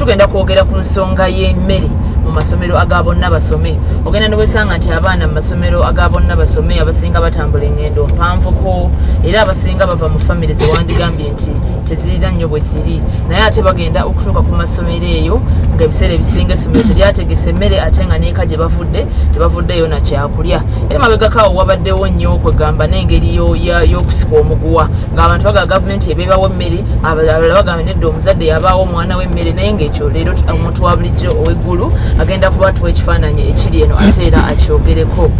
tugenda kwogera ku nsonga y'emmere mu masomero aga bonna basome. Ogenda ne wesanga nti abaana mu masomero aga bonna basome abasinga batambula engendo mpanvuko era abasinga bava mu family ze wandigambye nti tezirira nnyo bwe ziri, naye ate bagenda okutuuka ku masomero eyo ng'ebiseera ebisinga essomero teryategese emmere ate nga neeka gye bavudde tebavuddeyo na kyakulya. Era mabegakaawo wabaddewo nnyo kwegamba n'engeri y'okusika omuguwa ng'abantu baga gavumenti ebeebawo emmere, abalala bagamba nedda omuzadde yabaawo omwana w'emmere, naye ng'ekyo leero omuntu wa bulijjo ow'eggulu agenda kubatuwa ekifaananyi ekiri eno ate era akyogereko.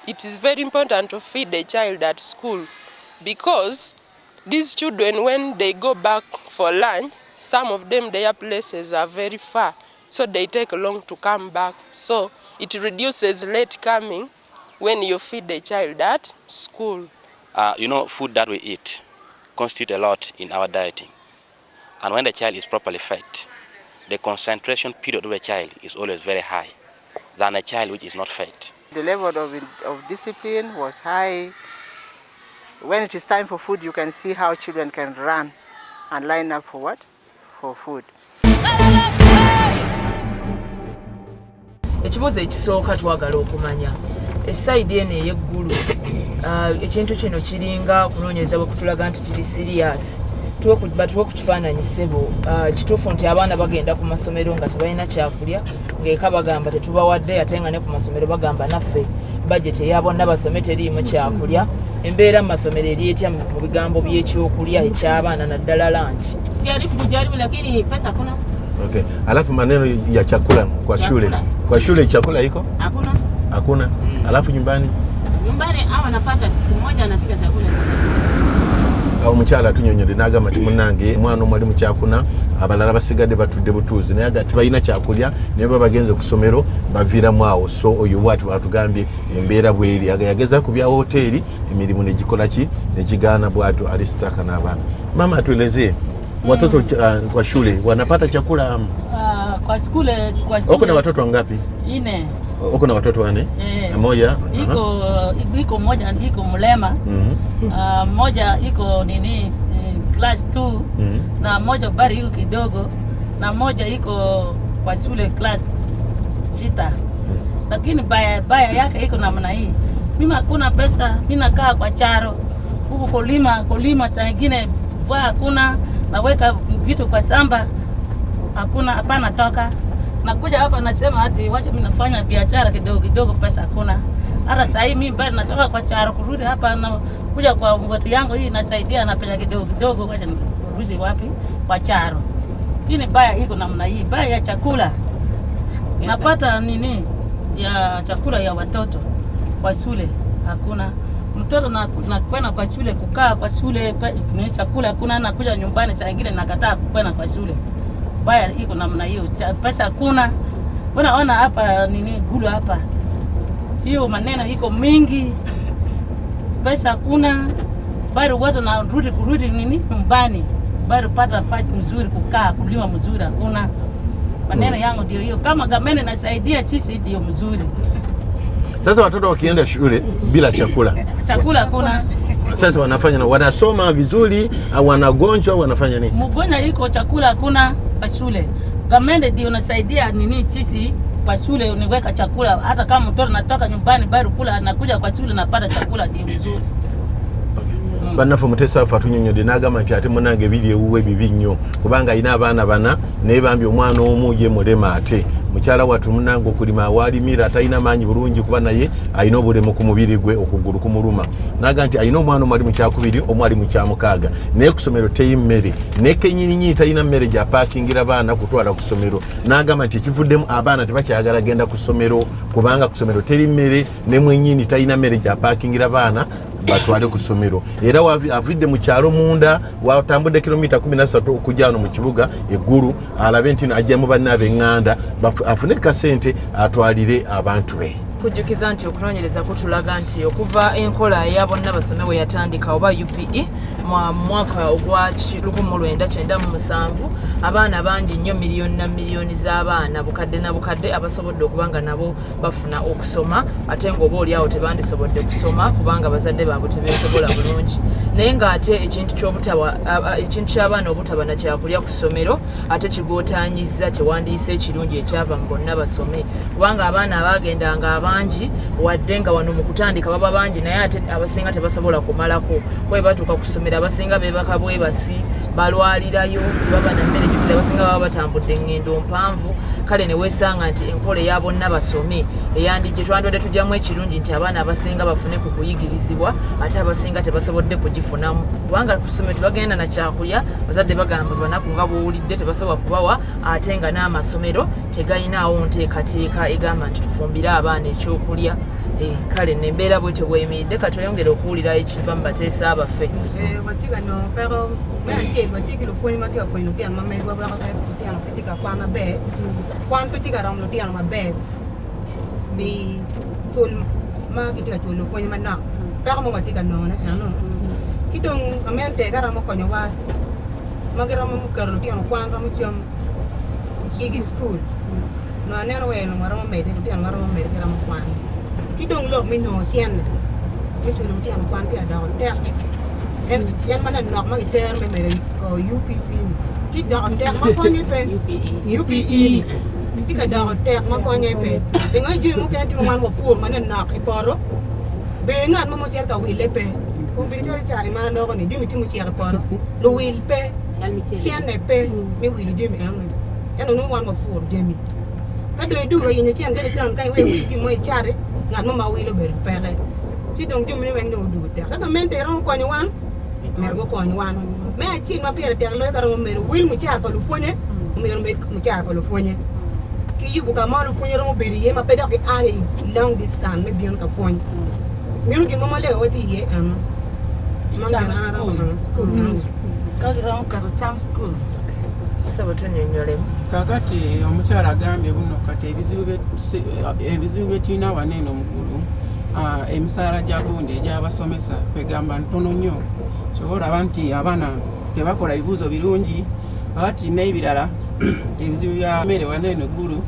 It is very important to feed a child at school because these children, when they go back for lunch, some of them, their places are very far, so they take long to come back. So it reduces late coming when you feed the child at school. Food that we eat constitutes a lot in our dieting. And when the child is properly fed, the concentration period of the child is always very high than a child which is not fed. The level of discipline was high. When it is time for food, you can see how children can run and line up for what? For food. Ekibuuzo ekisooka twagala okumanya essayidi eno ey'eggulu ekintu kino kiringa okunoonyereza bwe kutulaga nti kiri serious batuwe okukifaananyi ssebo kituufu nti abaana bagenda ku masomero nga tebalina kyakulya ng'eka bagamba tetubawadde ate nga ne ku masomero bagamba naffe bajeti eya bonna basome teriimu kyakulya. Embeera mu masomero eri etya mu bigambo by'ekyokulya eky'abaana naddala lanchi? Jaribu lakini pesa kuna. Okay. Alafu maneno ya chakula kwa shule. Kwa shule chakula iko? Hakuna. Hakuna. Alafu nyumbani? Nyumbani hawa napata siku moja anapika chakula sana. Awo mukyala tunyonyode n'agamba nti munnange mwana omwali mu kyakuna abalala basigadde batudde butuuzi naye agati balina kyakulya naye baba bagenze ku ssomero baviiramu awo. So oyo bw'ati bwatugambye embeera bw'eri yageza ku bya hoteeri emirimu ne gikola ki ne kigaana bw'atyo alisitaka n'abaana. Mama atuelezee watoto kwa shule wanapata chakula? Kwa shule uko na watoto wangapi? 4. Uko na watoto 4? Moja iko moja iko mlema. Moja iko nini class 2 na moja bari iko kidogo na moja iko kwa shule class 6. Lakini baya yake iko namna hii. Mimi hakuna pesa, mimi nakaa kwa charo. Huko kulima saa nyingine vua hakuna, naweka vitu kwa samba hakuna, hapana toka. Nakuja hapa nasema hati wacha mimi nafanya biashara kidogo kidogo, pesa hakuna. Hata sasa hivi mimi bado natoka kwa charo kurudi hapa na kuja kwa ngoti yangu hii nasaidia na pesa kidogo kidogo, wacha nirudi wapi? Kwa charo. Hii baya iko namna hii, baya ya chakula. Napata nini ya chakula ya watoto kwa shule hakuna. Mtoto na kwenda kwa shule kukaa kwa shule ni chakula hakuna, nakuja nyumbani saa nyingine nakataa kwenda kwa shule. Baya iko namna hiyo, pesa hakuna. Ona hapa nini gulu hapa. Hiyo maneno iko mingi. Pesa hakuna. Bado watu na kurudi nini nyumbani. Bado pata fati mzuri kukaa, kulima mzuri hakuna. Maneno yangu ndio hiyo. Kama gamene nasaidia sisi ndio mzuri. Sasa watoto wakienda shule bila chakula. Chakula hakuna. Sasa wanasoma vizuri au wanagonjwa wanafanya nini? Mgonjwa iko chakula hakuna kwa shule. Gamende ndio unasaidia nini sisi kwa shule uniweka chakula, hata kama mtoto natoka nyumbani bado kula anakuja kwa shule napata chakula ndio vizuri. Bannaffe Mutesa fatunyonyode n'agamba nti ate munange biri ewuwe bibi nnyo kubanga alina abaana bana naye bambi omwana omu ye mulema ate mukyala wattu munange okulima awalimira atalina maanyi bulungi kuba naye alina obulemu ku mubiri gwe okugulu kumuluma. N'agamba nti alina omwana omwali mu kyakubiri omwali mu kyamukaaga naye ku ssomero teyi mmere ne kennyininyini talina mmere gy'apaakingira baana kutwala ku ssomero. N'agamba nti ekivuddemu abaana tebakyagala genda ku ssomero kubanga ku ssomero teri mmere ne mwennyini talina mmere gy'apaakingira baana batwale ku ssomero. Era avidde mu kyalo munda watambudde kilomita 13 okujja wano mu kibuga eggulu alabe nti ajja mu banne ab'eŋŋanda afune kasente atwalire abantu be. kujjukiza nti okunoonyereza kutulaga nti okuva enkola eya bonna basome we yatandika oba UPE mu mwaka ogwa 1997 abaana bangi nnyo miliyoni na miliyoni z'abaana bukadde na bukadde abasobodde okuba nga nabo bafuna okusoma ate ng'oba oliawo tebandisobodde kusoma kubanga bazadde baabwe tebeesobola bulungi naye ng'ate ekintu ky'abaana obutaba na kyakulya ku ssomero ate kigootaanyizza kyewandiise ekirungi ekyava mu bonna basome kubanga abaana abaagendanga abangi wadde nga wano mu kutandika baba bangi naye ate abasinga tebasobola kumalako kwe batuuka ku ssomero abasinga beebaka bwebasi balwalirayo tebaba na mmere jjukira abasinga baba batambudde engendo mpanvu kale ne weesanga nti enkola eya bonna basome gye twandibadde tujjamu ekirungi nti abaana abasinga bafune ku kuyigirizibwa ate abasinga tebasobodde kugifunamu kubanga ku ssomero tebagenda na kyakulya bazadde bagamba banaku nga bwowulidde tebasobola kubawa ate nga n'amasomero tegalinaawo nteekateeka egamba nti tufumbire abaana ekyokulya kale nembeera bwetyo bweyimiridde katweyongere okuwulira ekiva mu bateesa abaffe Kidong lo mi no sian mi chulu ti an kwan ti ada hotel en yan mana nok ma iter me ko UPC ni ti da hotel ma ko ni pe UPE ti ka da hotel ma ko ni pe be ngai ju mo kan ti mo man mo fur mana nak iporo be ngat mo ti ka wi le pe ko bi ti ta mana no ko ni ju mi ti mo ti ka poro lo wi pe sian ne pe mi wi lu ju mi an yan no wan mo fur jemi ka do du ri ni sian de tan kai wi ki mo chare ngat mama wilo bere pere ti dong jumni weng no du te ka mente ron ko ni wan mer go ko ni wan me a chin ma pere te lo ka ron mer wil mu char pa lu fonye mer mu char pa lu fonye ki yubu ka ma lu fonye ron bere ye ma pe da ki a long distance me bion ka fonye miru ki mama le o ti ye mama school ka ron ka cham school kakati omukyala agambye buno kati ebizibu byetulina waneeno mugulu emisaala gya gundi egyabasomesa kwegamba ntono nnyo sobola aba nti abaana tebakola bibuuzo birungi kakati n'ebirala ebizibu bya mmere waneeno gulu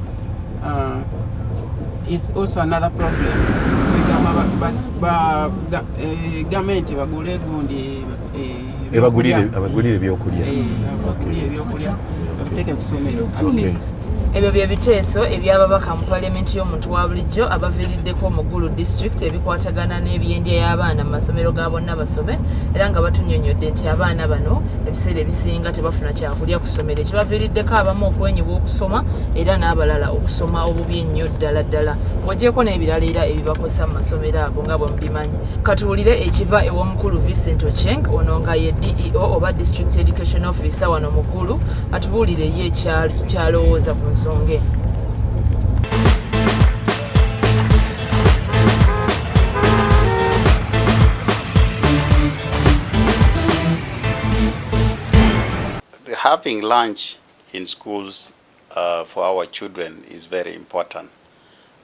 is also another problem kwegamba gavumenti bagule gundi abagulire ebyokulya ebyo bye biteeso ebyababaka mu palamenti y'omuntu wa bulijjo abaviiriddeko mu Gulu district ebikwatagana n'ebyendya y'abaana mu masomero ga bonna basome era nga batunnyonnyodde nti abaana bano ebiseera ebisinga tebafuna kyakulya ku ssomero ekibaviiriddeko abamu okwenyibwa okusoma era n'abalala okusoma obubi ennyo ddala ddala waggyeko n'ebirala era ebibakosa mu masomero ago nga bwe mubimanyi katuwulire ekiva ew'omukulu Vincent Ocheng ono nga ye DEO oba District Education Officer wano mu Gulu atubuulire ye kyalowooza ku nsonga eno. Having lunch in schools for our children is very important.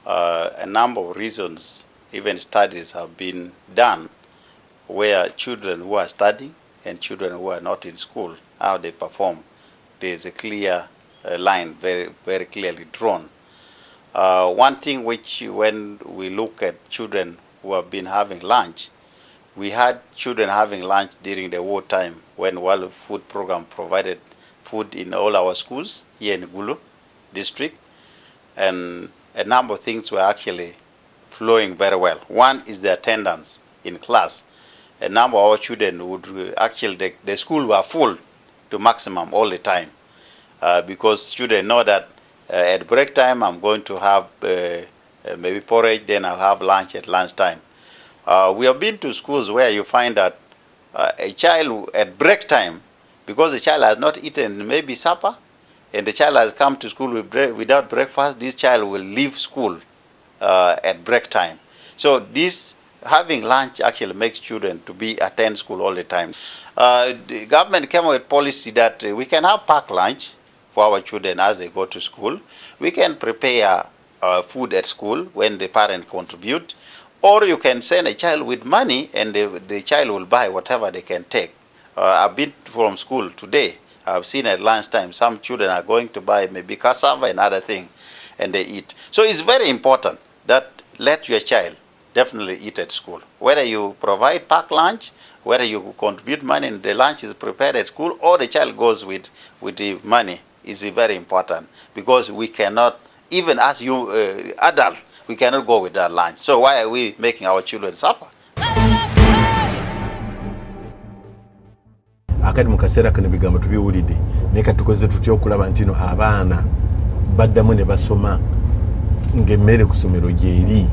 A number of reasons, even studies have been done where children who are studying and children who are not in school, how they perform. There is a clear line, very, very clearly drawn. One thing which, when we look at children who have been having lunch, we had children having lunch during the war time when World Food Program provided food in all our schools here in Gulu district, and a number of things were actually flowing very well. One is the attendance in class. A number of our children would actually, the school were full to maximum all the time because students know that at break time I'm going to have maybe porridge, then I'll have lunch at lunchtime. We have been to schools where you find that a child at break time, because the child has not eaten maybe supper, and the child has come to school without breakfast, this child will leave school at break time. So this having lunch actually makes children to attend school all the time. The government came up with policy that we can have packed lunch for our children as they go to school. We can prepare food at school when the parent contribute, or you can send a child with money and the child will buy whatever they can take. I've been from school today. I've seen at lunchtime some children are going to buy maybe cassava and other thing and they eat. So it's very important that let your child definitely eat at school. Whether you provide packed lunch, whether you contribute money and the lunch is prepared at school, or the child goes with the money is very important, because we cannot, even as you adults, we cannot go with that lunch. So why are we making our children suffer? Akadi mukasera kano bigambo tubiwulidde neka tukoze tutya okulaba ntino abaana baddamu ne basoma ng'emmere ku ssomero gyeri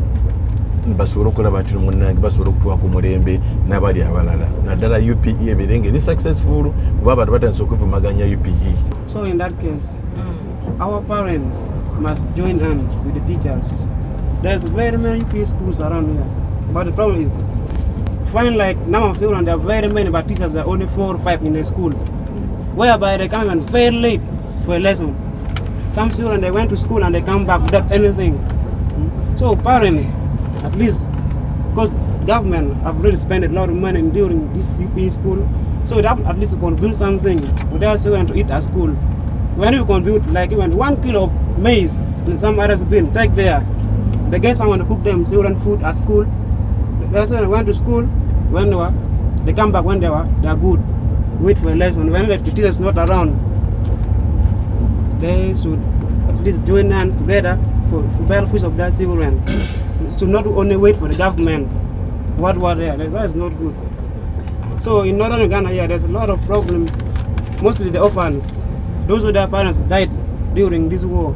basobola okulaba ntino munnange basobola okutuwa ku mulembe n'abali abalala naddala UPE ebeere ng'eri successful kuba abantu batandise okwevumaganya UPE. So in that case, our parents must join hands with the teachers. There's very many UPE schools around here, but the problem is find like number of children, there are very many, but teachers are only 4 or 5 in a school, whereby they come in very late for a lesson. Some children, they went to school and they come back without anything. So parents, at least, because government have really spent a lot of money during this UPE school, so they have at least contribute something for their children to eat at school. When you contribute like even 1 kilo of maize and some others bin, take there, they get someone to cook them children food at school. They went to school, when they come back when they are good, wait for a lesson. When the teacher is not around, they should at least join hands together for benefits of that children. So not only wait for the government, what there, that is not good. So in northern Uganda here, there's a lot of problems, mostly the orphans. Those who their parents died during this war,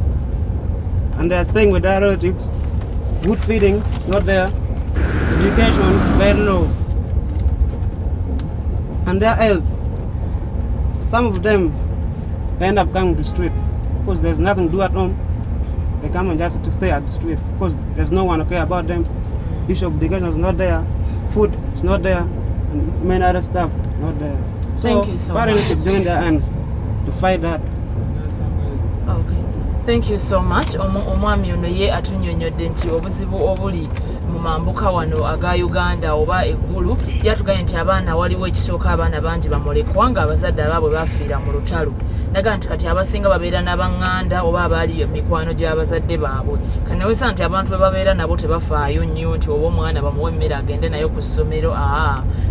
and they are staying with their relatives. Good feeding is not there. Education is very low, and their health, some of them end up coming to the street because there's nothing to do at home. They come and just to stay at the street because there's no one to care about them. Issue of education is not there, food is not there, and many other stuff not there. So thank you so parents much. should join their hands to fight that. Okay. Thank you so much. Omwami ono ye atunyonyodde nti obuzibu obuli mu mambuka wano aga Uganda oba eggulu yatuganye nti abaana waliwo ekisooka abaana bangi bamulekwa nga abazadde abaabwe bafiira mu lutalo. Naga nti kati abasinga babeera n'abaŋŋanda oba abaali emikwano gy'abazadde baabwe. Kanewesa nti abantu be babeera nabo tebafaayo nnyo nti oba omwana bamuwe emmere agende nayo ku ssomero.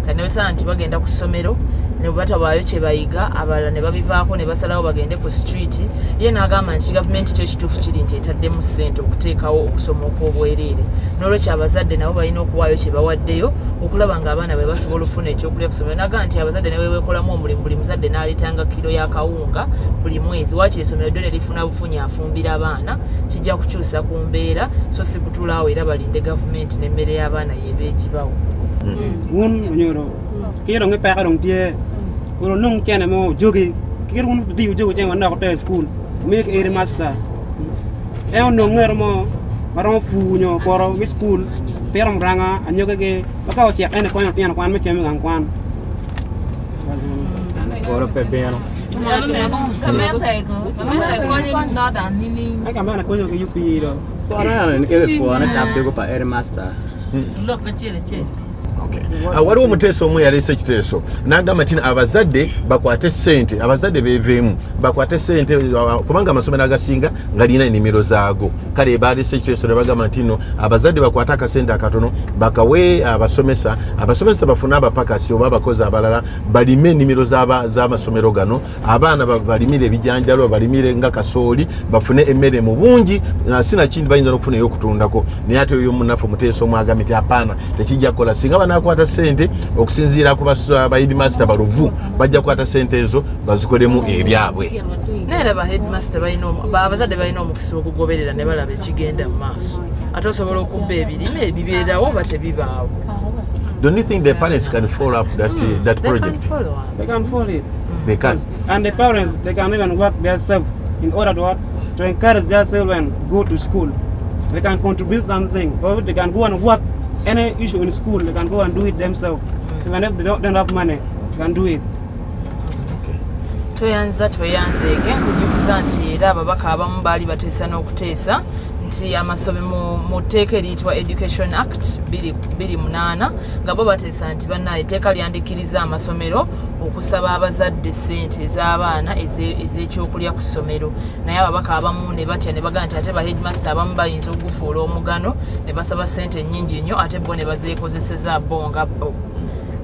Kanewesa nti bagenda ku ssomero ne batabaayo kye bayiga, abalala ne babivaako ne basalawo bagende ku street. Ye n'agamba nti gavumenti kyo ekituufu kiri nti etaddemu ssente okuteekawo okusoma okw'obwereere. N'olwekyo abazadde nabo balina okuwaayo kye bawaddeyo okulaba ng'abaana bwe basobola okufuna ekyokulya ku ssomero. Naga nti abazadde ne bwe beekolamu omulimu, buli muzadde n'aleetanga kiro ya kawunga buli mwezi. Waakiri essomero ddyo ne lifuna bufunyi afumbira abaana, kijja kukyusa ku mbeera so si kutulaawo era balinde gavumenti n'emmere y'abaana yeeba egibawo. Wun onyoro kiro nge pa karong tie uro nung chene mo jogi kiro wun di jogi chen wanda ko school make area master e on no ngero mo maron fu nyo poro mi school peram ranga anyoga ge baka o che ene kwan tian kwan me cheme gang kwan poro pe beno Kamera konyo ke UPE do pora ne ke fo na tabde ko pa area master Look at you. waliwo omuteeso omu yaleese ekiteeso n'agamba nti abazadde bakwate ssente, abazadde beeveemu bakwate ssente kubanga amasomero agasinga galina ennimiro zaago. Kale baleese ekiteeso ne bagamba nti no abazadde bakwate akasente akatono bakawe abasomesa, abasomesa bafune abapakasi oba abakozi abalala balime ennimiro z'amasomero gano, abaana balimire ebijanjalo, balimire nga kasooli, bafune emmere mu bungi, sinakindi bayinza n'okufuna ey'okutundako. Naye ate oyo munnaffe omuteeso omu agambye nti apaana tekijja kukola singa banakwata ssente okusinziira ku ba headmaster baluvu bajja kukwata ssente ezo bazikolemu ebyabwe. Naye ba headmaster abazadde balina omukisa okugoberera ne balaba ekigenda mu maaso. Ate osobola okubba ebirime ebibeerawo oba tebibaawo. Don't you think the parents can follow up that project? They can follow it. They can. And the parents, they can even work themselves in order to encourage their children to go to school. They can contribute something, or they can go and work any issue in school. They can go and do it themselves. Even if they don't have money, they can do it. Tweyanzeege nkujjukiza nti era ababaka abamu baali bateesa n'okuteesa nti amasomero mu tteeka eriyitibwa Education Act 2008 nga bo bateesa nti bannaye etteeka lyandikiriza amasomero okusaba abazadde ssente ez'abaana ez'ekyokulya ku ssomero naye ababaka abamu ne batya ne bagamba nti ate ba headmaster abamu bayinza okugufuula omugano ne basaba ssente nnyingi nnyo ate bo ne bazeekozeseza bo nga bo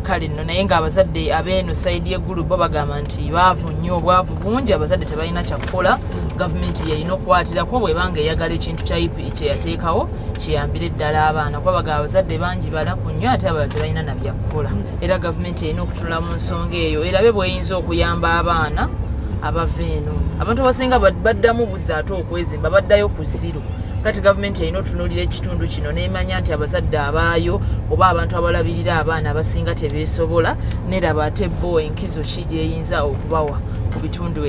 kale nno naye ng'abazadde ab'eno sayidi y'eggulu bo bagamba nti baavu nnyo obwavu bungi abazadde tebalina kyakukola gavumenti yalina okukwatirako bwebanga eyagala ekintu kya UPE kye yateekawo kiyambire ddala abaana kuba bagamba abazadde bangi balaku nnyo ate abalala tebalina na byakukola era gavumenti erina okutula mu nsonga eyo erabe bw'eyinza okuyamba abaana abava eno abantu abasinga baddamu buzza ate okwezimba baddayo ku zero kati gavumenti erina otunuulira ekitundu kino n'emanya nti abazadde abaayo oba abantu abalabirira abaana abasinga tebeesobola neraba ate bo enkizo ki gy'eyinza okubawa ku bitundu